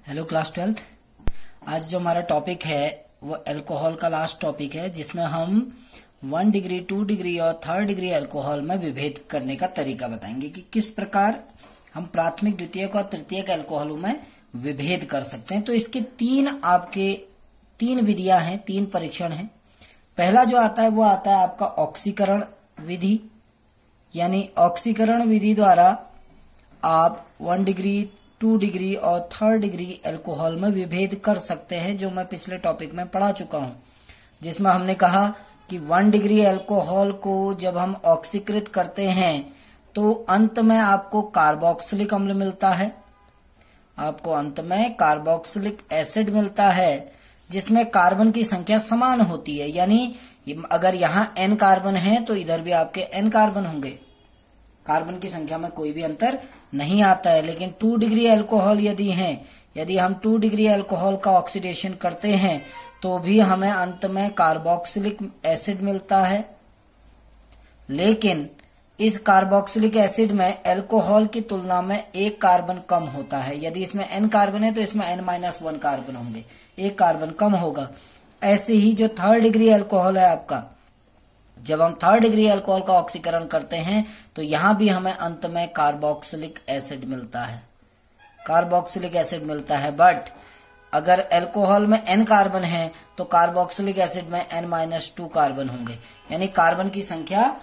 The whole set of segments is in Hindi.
Hello class 12th। आज जो हमारा टॉपिक है वो अल्कोहल का लास्ट टॉपिक है, जिसमें हम 1 डिग्री 2 डिग्री और 3rd डिग्री अल्कोहल में विभेद करने का तरीका बताएंगे कि किस प्रकार हम प्राथमिक, द्वितीयक और तृतीयक अल्कोहलों में विभेद कर सकते हैं। तो इसके तीन विधियां हैं, 3 परीक्षण हैं। पहला जो आता है वो आता है आपका ऑक्सीकरण विधि, यानी ऑक्सीकरण विधि द्वारा आप 1 डिग्री 2 डिग्री और 3rd डिग्री अल्कोहल में विभेद कर सकते हैं, जो मैं पिछले टॉपिक में पढ़ा चुका हूं, जिसमें हमने कहा कि 1 डिग्री अल्कोहल को जब हम ऑक्सीकृत करते हैं तो अंत में आपको कार्बोक्सिलिक अम्ल मिलता है, आपको अंत में कार्बोक्सिलिक एसिड मिलता है, जिसमें कार्बन की संख्या समान होती है। यानी अगर यहाँ n कार्बन है तो इधर भी आपके n कार्बन होंगे, कार्बन की संख्या में कोई भी अंतर नहीं आता है। लेकिन 2 डिग्री अल्कोहल यदि हम 2 डिग्री अल्कोहल का ऑक्सीडेशन करते हैं तो भी हमें अंत में कार्बोक्सिलिक एसिड मिलता है। लेकिन इस कार्बोक्सिलिक एसिड में अल्कोहल की तुलना में 1 कार्बन कम होता है। यदि इसमें n कार्बन है तो इसमें n-1 कार्बन होंगे, 1 कार्बन कम होगा। ऐसे ही जो 3rd डिग्री अल्कोहल है आपका, जब हम 3rd डिग्री अल्कोहल का ऑक्सीकरण करते हैं तो यहां भी हमें अंत में कार्बोक्सिलिक एसिड मिलता है, कार्बोक्सिलिक एसिड मिलता है। बट अगर अल्कोहल में n कार्बन है तो कार्बोक्सिलिक एसिड में n-2 कार्बन होंगे, यानी कार्बन की संख्या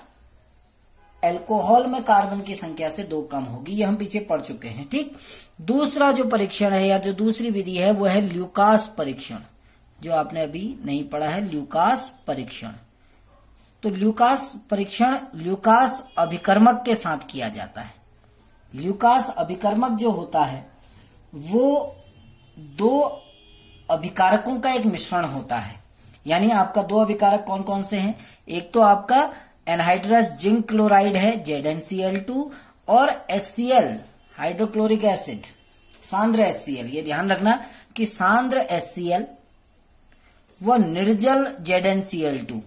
अल्कोहल में कार्बन की संख्या से 2 कम होगी। ये हम पीछे पढ़ चुके हैं। ठीक, दूसरा जो परीक्षण है या जो दूसरी विधि है वो है ल्यूकास परीक्षण, जो आपने अभी नहीं पढ़ा है, ल्यूकास परीक्षण। तो ल्यूकास परीक्षण ल्यूकास अभिकर्मक के साथ किया जाता है। ल्यूकास अभिकर्मक जो होता है वो 2 अभिकारकों का एक मिश्रण होता है। यानी आपका 2 अभिकारक कौन कौन से हैं? एक तो आपका एनहाइड्रस जिंक क्लोराइड है ZnCl2, और HCl हाइड्रोक्लोरिक एसिड, सांद्र HCl। ये ध्यान रखना कि सांद्र HCl व निर्जल ZnCl2,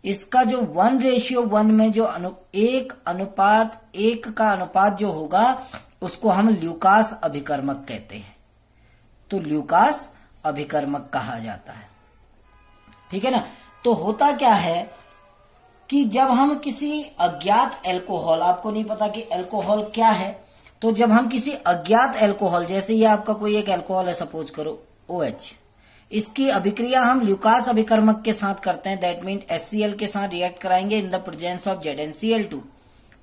इसका जो 1:1 में जो 1:1 का अनुपात जो होगा उसको हम ल्यूकास अभिकर्मक कहते हैं। तो ल्यूकास अभिकर्मक कहा जाता है। ठीक है ना। तो होता क्या है कि जब हम किसी अज्ञात अल्कोहल, आपको नहीं पता कि अल्कोहल क्या है, तो जब हम किसी अज्ञात अल्कोहल, जैसे ये आपका कोई एक अल्कोहल है, सपोज करो OH, इसकी अभिक्रिया हम ल्यूकास अभिकर्मक के साथ करते हैं। दैट मीन HCl के साथ रिएक्ट कराएंगे in the presence of ZnCl2।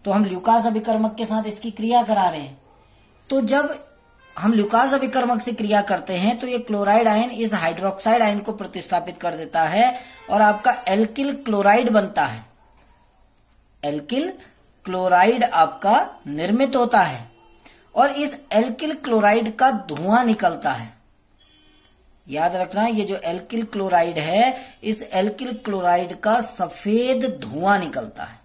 तो हम ल्यूकास अभिकर्मक के साथ इसकी क्रिया करा रहे हैं। तो जब हम ल्यूकास अभिकर्मक से क्रिया करते हैं तो ये क्लोराइड आयन इस हाइड्रोक्साइड आयन को प्रतिस्थापित कर देता है और आपका एल्किल क्लोराइड बनता है। एल्किल क्लोराइड आपका निर्मित होता है और इस एल्किल क्लोराइड का धुआं निकलता है। याद रखना, ये जो एल्किल क्लोराइड है, इस एल्किल क्लोराइड का सफेद धुआं निकलता है।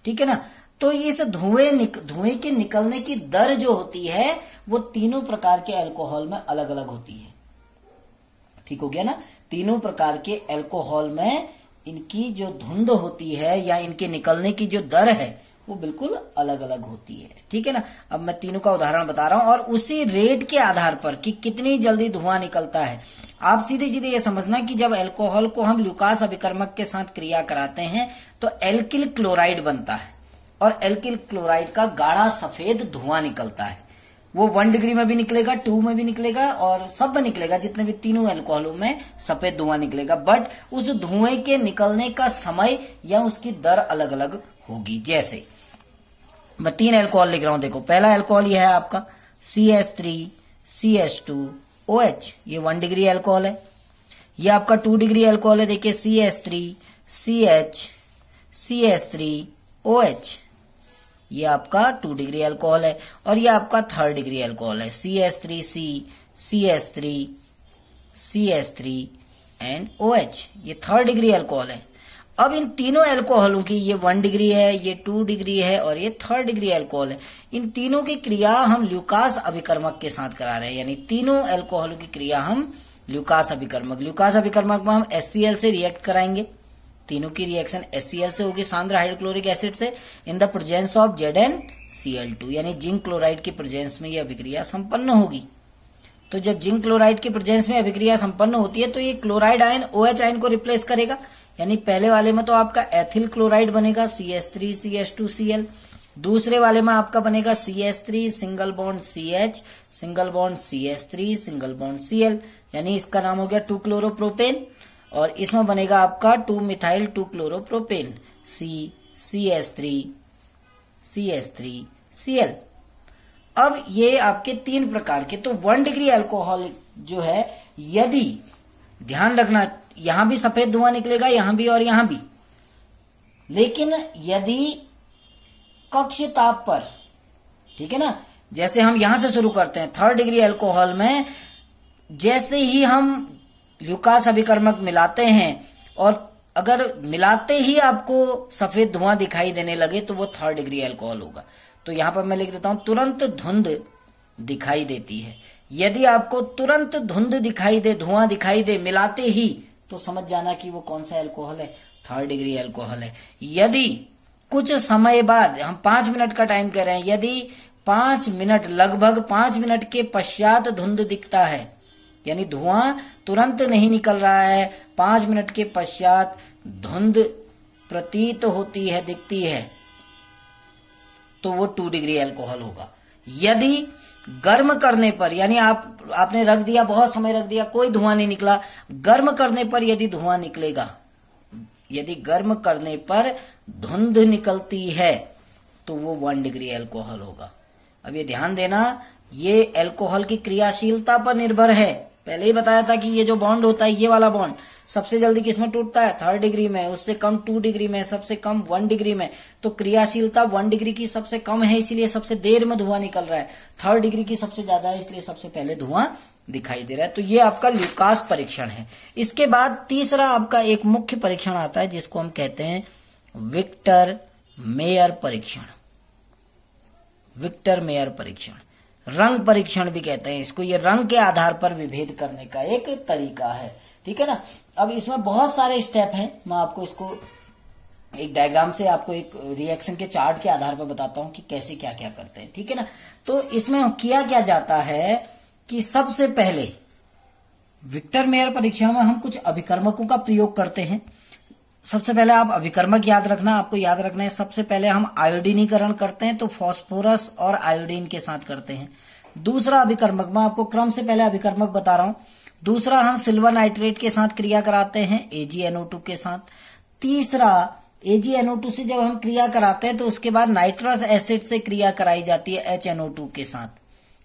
ठीक है ना। तो इस धुएं के निकलने की दर जो होती है वो तीनों प्रकार के अल्कोहल में अलग अलग होती है। ठीक हो गया ना। तीनों प्रकार के अल्कोहल में इनकी जो धुंध होती है या इनके निकलने की जो दर है वो बिल्कुल अलग अलग होती है। ठीक है ना। अब मैं तीनों का उदाहरण बता रहा हूं और उसी रेट के आधार पर कि कितनी जल्दी धुआं निकलता है, आप सीधे सीधे ये समझना कि जब अल्कोहल को हम ल्यूकास अभिकर्मक के साथ क्रिया कराते हैं तो एल्किल क्लोराइड बनता है और एल्किल क्लोराइड का गाढ़ा सफेद धुआं निकलता है। वो 1 डिग्री में भी निकलेगा, 2 में भी निकलेगा और सब में निकलेगा, जितने भी तीनों अल्कोहलों में सफेद धुआं निकलेगा। बट उस धुएं के निकलने का समय या उसकी दर अलग अलग होगी। जैसे मैं 3 अल्कोहल लिख रहा हूं, देखो। पहला अल्कोहल यह है आपका CH3CH2OH, ये 1 डिग्री अल्कोहल है। ये आपका 2 डिग्री अल्कोहल है, देखिए CH3CH3OH, ये आपका 2 डिग्री अल्कोहल है। और ये आपका 3rd डिग्री अल्कोहल है, CH3C, एंड OH, ये 3rd डिग्री अल्कोहल है। अब इन तीनों अल्कोहलों की, ये 1 डिग्री है, ये 2 डिग्री है और ये 3rd डिग्री अल्कोहल है, इन तीनों की क्रिया हम ल्यूकास अभिकर्मक के साथ करा रहे हैं। यानी तीनों अल्कोहलों की क्रिया हम ल्यूकास अभिकर्मक में हम HCl से रिएक्ट कराएंगे। तीनों की रिएक्शन HCl से होगी, सांद्र हाइड्रोक्लोरिक एसिड से, in the presence of ZnCl2, यानी जिंक क्लोराइड की प्रेजेंस में यह अभिक्रिया संपन्न होगी। तो जब जिंक क्लोराइड की प्रेजेंस में अभिक्रिया संपन्न होती है तो ये क्लोराइड आयन OH आयन को रिप्लेस करेगा, यानी पहले वाले में तो आपका एथिल क्लोराइड बनेगा CH3CH2Cl, दूसरे वाले में आपका बनेगा CH3 single bond CH single bond CH3 single bond Cl, यानी इसका नाम हो गया 2 क्लोरोप्रोपेन, और इसमें बनेगा आपका 2 मिथाइल 2 क्लोरोप्रोपेन CH3Cl। अब ये आपके 3 प्रकार के, तो 1 डिग्री अल्कोहल जो है, यदि ध्यान रखना यहां भी सफेद धुआं निकलेगा, यहां भी और यहां भी, लेकिन यदि कक्ष ताप पर, ठीक है ना, जैसे हम यहां से शुरू करते हैं 3rd डिग्री अल्कोहल में, जैसे ही हम ल्यूकास अभिकर्मक मिलाते हैं और अगर मिलाते ही आपको सफेद धुआं दिखाई देने लगे तो वो 3rd डिग्री अल्कोहल होगा। तो यहां पर मैं लिख देता हूं तुरंत धुंध दिखाई देती है। यदि आपको तुरंत धुंध दिखाई दे, धुआं दिखाई दे मिलाते ही, तो समझ जाना कि वो कौन सा अल्कोहल है, 3rd डिग्री अल्कोहल है। यदि कुछ समय बाद, हम 5 मिनट का टाइम कह रहे हैं, यदि 5 मिनट, लगभग 5 मिनट के पश्चात धुंध दिखता है, यानी धुआं तुरंत नहीं निकल रहा है, 5 मिनट के पश्चात धुंध प्रतीत होती है, दिखती है, तो वो 2 डिग्री अल्कोहल होगा। यदि गर्म करने पर, यानी आपने रख दिया, बहुत समय रख दिया, कोई धुआं नहीं निकला, गर्म करने पर यदि धुआं निकलेगा, यदि गर्म करने पर धुंध निकलती है, तो वो 1 डिग्री अल्कोहल होगा। अब ये ध्यान देना, ये अल्कोहल की क्रियाशीलता पर निर्भर है। पहले ही बताया था कि ये जो बॉन्ड होता है, ये वाला बॉन्ड सबसे जल्दी किसमें टूटता है, 3rd डिग्री में, उससे कम 2 डिग्री में, सबसे कम 1 डिग्री में। तो क्रियाशीलता 1 डिग्री की सबसे कम है, इसलिए सबसे देर में धुआं निकल रहा है। 3rd डिग्री की सबसे ज्यादा है, इसलिए सबसे पहले धुआं दिखाई दे रहा है। तो ये आपका ल्यूकास परीक्षण है। इसके बाद तीसरा आपका एक मुख्य परीक्षण आता है, जिसको हम कहते हैं विक्टर मेयर परीक्षण। विक्टर मेयर परीक्षण, रंग परीक्षण भी कहते हैं इसको। ये रंग के आधार पर विभेद करने का एक तरीका है, ठीक है ना। अब इसमें बहुत सारे स्टेप हैं, मैं आपको इसको एक डायग्राम से, आपको एक रिएक्शन के चार्ट के आधार पर बताता हूं कि कैसे क्या क्या करते हैं, ठीक है ना। तो इसमें किया क्या जाता है कि सबसे पहले विक्टर मेयर परीक्षण में हम कुछ अभिकर्मकों का प्रयोग करते हैं। सबसे पहले आप अभिकर्मक याद रखना, आपको याद रखना है, सबसे पहले हम आयोडीनीकरण करते हैं, तो फास्फोरस और आयोडीन के साथ करते हैं। दूसरा अभिकर्मक, मैं आपको क्रम से पहले अभिकर्मक बता रहा हूं। दूसरा हम सिल्वर नाइट्रेट के साथ क्रिया कराते हैं, AgNO2 के साथ। तीसरा AgNO2 से जब हम क्रिया कराते हैं तो उसके बाद नाइट्रस एसिड से क्रिया कराई जाती है HNO2 के साथ,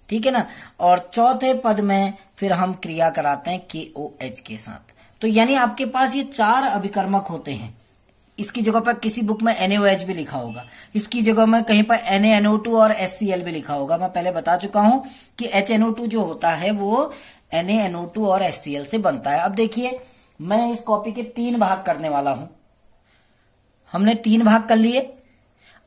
ठीक है ना। और चौथे पद में फिर हम क्रिया कराते हैं KOH के साथ। तो यानी आपके पास ये 4 अभिकर्मक होते हैं। इसकी जगह पर किसी बुक में NaOH भी लिखा होगा, इसकी जगह में कहीं पर NaNO2 और HCl भी लिखा होगा। मैं पहले बता चुका हूं कि HNO2 जो होता है वो NaNO2 और HCl से बनता है। अब देखिए, मैं इस कॉपी के 3 भाग करने वाला हूं। हमने 3 भाग कर लिए।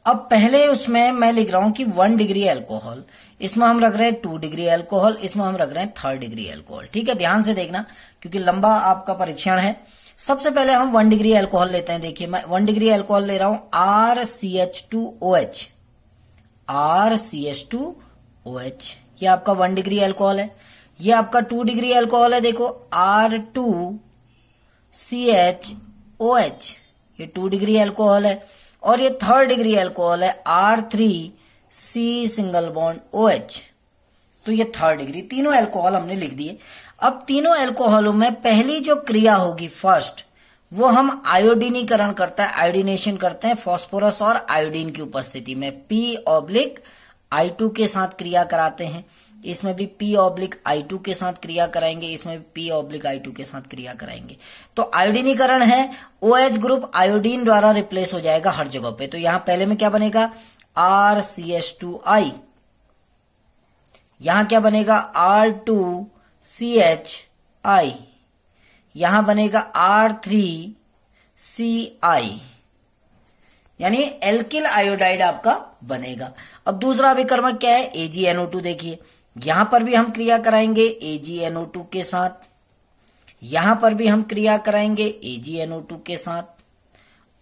अब पहले उसमें मैं लिख रहा हूं कि 1 डिग्री अल्कोहल, इसमें हम रख रहे हैं 2 डिग्री अल्कोहल, इसमें हम रख रहे हैं 3rd डिग्री अल्कोहल, ठीक है। ध्यान से देखना क्योंकि लंबा आपका परीक्षण है। सबसे पहले हम 1 डिग्री अल्कोहल लेते हैं। देखिए, मैं 1 डिग्री अल्कोहल ले रहा हूं, RCH2OH, RCH2OH, ये आपका 1 डिग्री अल्कोहल है। ये आपका 2 डिग्री अल्कोहल है, देखो R2CHOH, ये 2 डिग्री अल्कोहल है। और ये 3rd डिग्री अल्कोहल है, R3C सिंगल बॉन्ड OH, तो ये 3rd डिग्री। तीनों अल्कोहल हमने लिख दिए। अब तीनों अल्कोहलों में पहली जो क्रिया होगी फर्स्ट, वो हम आयोडीनीकरण करते हैं, आयोडीनेशन करते हैं फास्फोरस और आयोडीन की उपस्थिति में। P/I2 के साथ क्रिया कराते हैं। इसमें भी P/I2 के साथ क्रिया कराएंगे, इसमें भी P/I2 के साथ क्रिया कराएंगे। तो आयोडीनीकरण है, OH ग्रुप आयोडीन द्वारा रिप्लेस हो जाएगा हर जगह पे। तो यहां पहले में क्या बनेगा, RCH2I, यहां क्या बनेगा, R2CHI, यहां बनेगा R3CI, यानी एल्किल आयोडाइड आपका बनेगा। अब दूसरा अभिकर्मक क्या है, AgNO2। देखिए, यहां पर भी हम क्रिया कराएंगे AgNO2 के साथ, यहां पर भी हम क्रिया कराएंगे AgNO2 के साथ,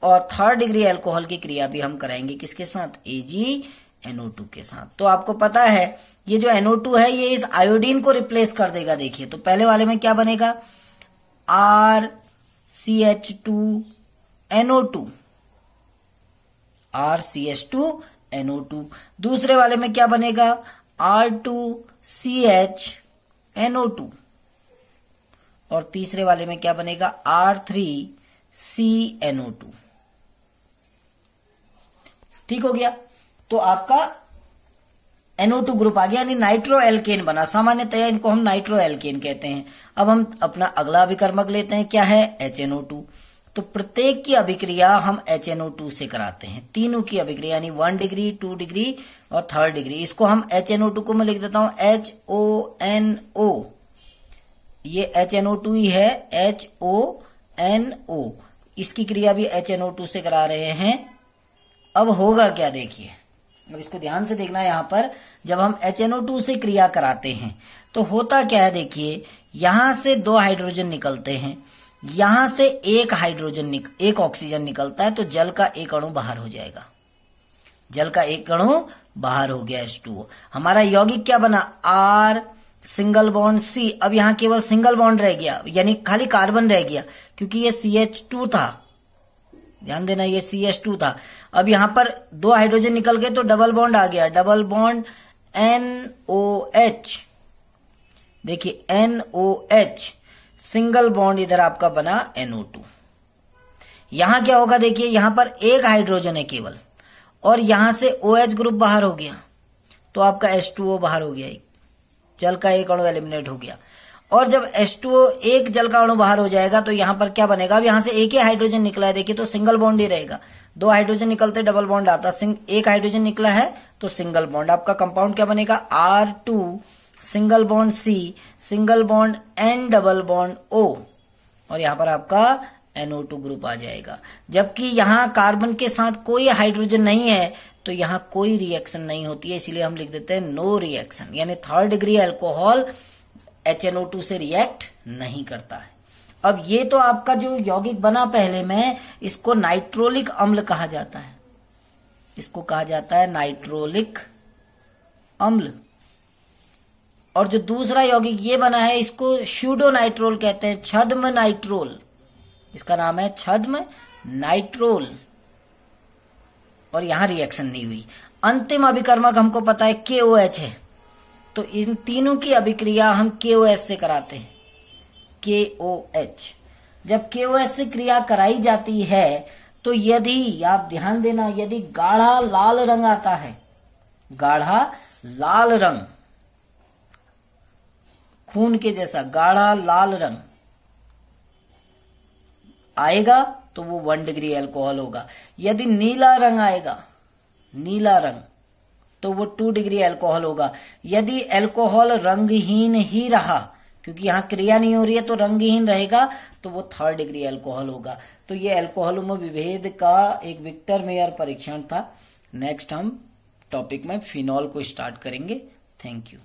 और 3rd डिग्री अल्कोहल की क्रिया भी हम कराएंगे किसके साथ, AgNO2 के साथ। तो आपको पता है ये जो NO2 है ये इस आयोडीन को रिप्लेस कर देगा। देखिए तो पहले वाले में क्या बनेगा, RCH2NO2, RCH2NO2। दूसरे वाले में क्या बनेगा, R2CHNO2, और तीसरे वाले में क्या बनेगा, R3CNO2। ठीक हो गया। तो आपका NO2 ग्रुप आ गया, यानी नाइट्रो एल्केन बना। सामान्यतया इनको हम नाइट्रो एल्केन कहते हैं। अब हम अपना अगला अभिकर्मक लेते हैं, क्या है, HNO2। तो प्रत्येक की अभिक्रिया हम HNO2 से कराते हैं, तीनों की अभिक्रिया, यानी 1 डिग्री, 2 डिग्री और 3rd डिग्री। इसको हम HNO2 को मैं लिख देता हूं HONO, ये HNO2 ही है, HONO। इसकी क्रिया भी HNO2 से करा रहे हैं। अब होगा क्या, देखिए, अब इसको ध्यान से देखना। यहां पर जब हम HNO2 से क्रिया कराते हैं तो होता क्या है, देखिए यहां से 2 हाइड्रोजन निकलते हैं, यहां से एक ऑक्सीजन निकलता है, तो जल का एक अणु बाहर हो जाएगा। जल का एक अणु बाहर हो गया, H2O। हमारा यौगिक क्या बना, R सिंगल बॉन्ड C। अब यहां केवल सिंगल बॉन्ड रह गया, यानी खाली कार्बन रह गया, क्योंकि ये CH2 था। ध्यान देना, ये CH2 था। अब यहां पर 2 हाइड्रोजन निकल गए तो डबल बॉन्ड आ गया, डबल बॉन्ड NOH। देखिए NOH, सिंगल बॉन्ड इधर आपका बना NO2। यहां क्या होगा, देखिए यहां पर एक हाइड्रोजन है केवल, और यहां से OH ग्रुप बाहर हो गया, तो आपका H2O बाहर हो गया, जल का एक अणु एलिमिनेट हो गया। और जब H2O एक जल का अणु बाहर हो जाएगा तो यहां पर क्या बनेगा, अब यहां से एक ही हाइड्रोजन निकला है, देखिए तो सिंगल बॉन्ड ही रहेगा। 2 हाइड्रोजन निकलते डबल बॉन्ड आता, एक हाइड्रोजन निकला है तो सिंगल बॉन्ड। आपका कंपाउंड क्या बनेगा, R2 single bond C single bond N double bond O, और यहां पर आपका NO2 ग्रुप आ जाएगा। जबकि यहां कार्बन के साथ कोई हाइड्रोजन नहीं है तो यहां कोई रिएक्शन नहीं होती है, इसीलिए हम लिख देते हैं नो रिएक्शन, यानी 3rd डिग्री अल्कोहल HNO2 से रिएक्ट नहीं करता है। अब ये तो आपका जो यौगिक बना पहले में, इसको नाइट्रोलिक अम्ल कहा जाता है, इसको कहा जाता है नाइट्रोलिक अम्ल। और जो दूसरा यौगिक ये बना है इसको स्यूडो नाइट्रोल कहते हैं, छद्म नाइट्रोल, इसका नाम है छद्म नाइट्रोल, और यहां रिएक्शन नहीं हुई। अंतिम अभिकर्मक हमको पता है KOH है, तो इन तीनों की अभिक्रिया हम KOH से कराते हैं, KOH। जब KOH से क्रिया कराई जाती है तो यदि, आप ध्यान देना, यदि गाढ़ा लाल रंग आता है, गाढ़ा लाल रंग, खून के जैसा गाढ़ा लाल रंग आएगा तो वो 1 डिग्री अल्कोहल होगा। यदि नीला रंग आएगा, नीला रंग, तो वो 2 डिग्री अल्कोहल होगा। यदि अल्कोहल रंगहीन ही रहा, क्योंकि यहां क्रिया नहीं हो रही है तो रंगहीन रहेगा, तो वो 3rd डिग्री अल्कोहल होगा। तो ये अल्कोहलों में विभेद का एक विक्टर मेयर परीक्षण था। नेक्स्ट हम टॉपिक में फिनॉल को स्टार्ट करेंगे। Thank you.